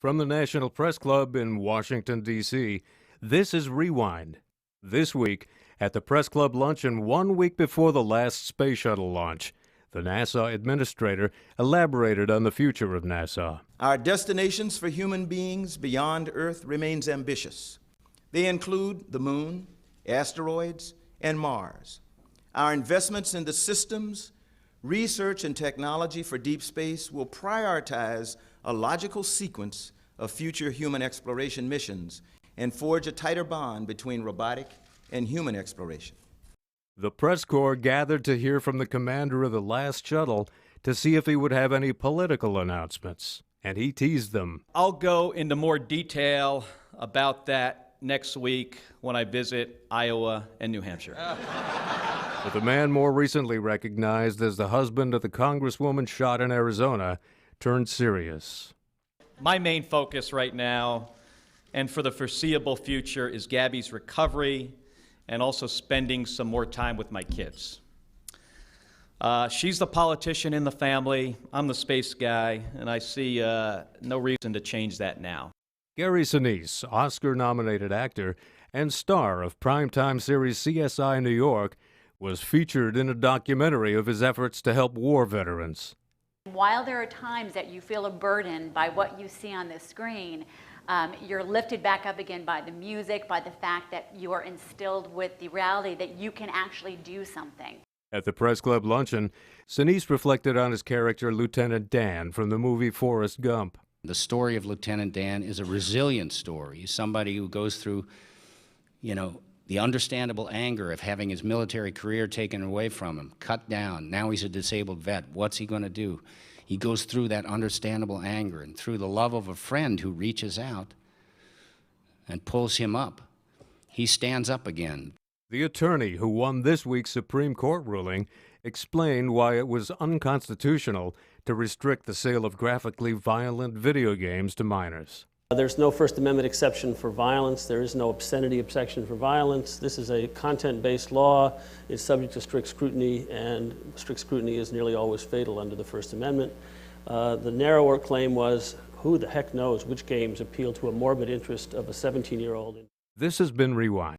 From the National Press Club in Washington, D.C., this is Rewind. This week, at the Press Club luncheon 1 week before the last space shuttle launch, the NASA administrator elaborated on the future of NASA. Our destinations for human beings beyond Earth remains ambitious. They include the Moon, asteroids, and Mars. Our investments in the systems, research, and technology for deep space will prioritize a logical sequence of future human exploration missions and forge a tighter bond between robotic and human exploration. The press corps gathered to hear from the commander of the last shuttle to see if he would have any political announcements, and he teased them. I'll go into more detail about that next week when I visit Iowa and New Hampshire. But the man more recently recognized as the husband of the congresswoman shot in Arizona turned serious. My main focus right now and for the foreseeable future is Gabby's recovery and also spending some more time with my kids. She's the politician in the family, I'm the space guy, and I see no reason to change that now. Gary Sinise, Oscar-nominated actor and star of primetime series CSI New York, was featured in a documentary of his efforts to help war veterans. While there are times that you feel a burden by what you see on the screen, you're lifted back up again by the music, by the fact that you are instilled with the reality that you can actually do something. At the Press Club luncheon, Sinise reflected on his character Lieutenant Dan from the movie Forrest Gump. The story of Lieutenant Dan is a resilient story. He's somebody who goes through, the understandable anger of having his military career taken away from him, cut down. Now he's a disabled vet. What's he going to do? He goes through that understandable anger, and through the love of a friend who reaches out and pulls him up, he stands up again. The attorney who won this week's Supreme Court ruling explained why it was unconstitutional to restrict the sale of graphically violent video games to minors. There's no First Amendment exception for violence. There is no obscenity exception for violence. This is a content-based law. It's subject to strict scrutiny, and strict scrutiny is nearly always fatal under the First Amendment. The narrower claim was, who the heck knows which games appeal to a morbid interest of a 17-year-old. This has been Rewind.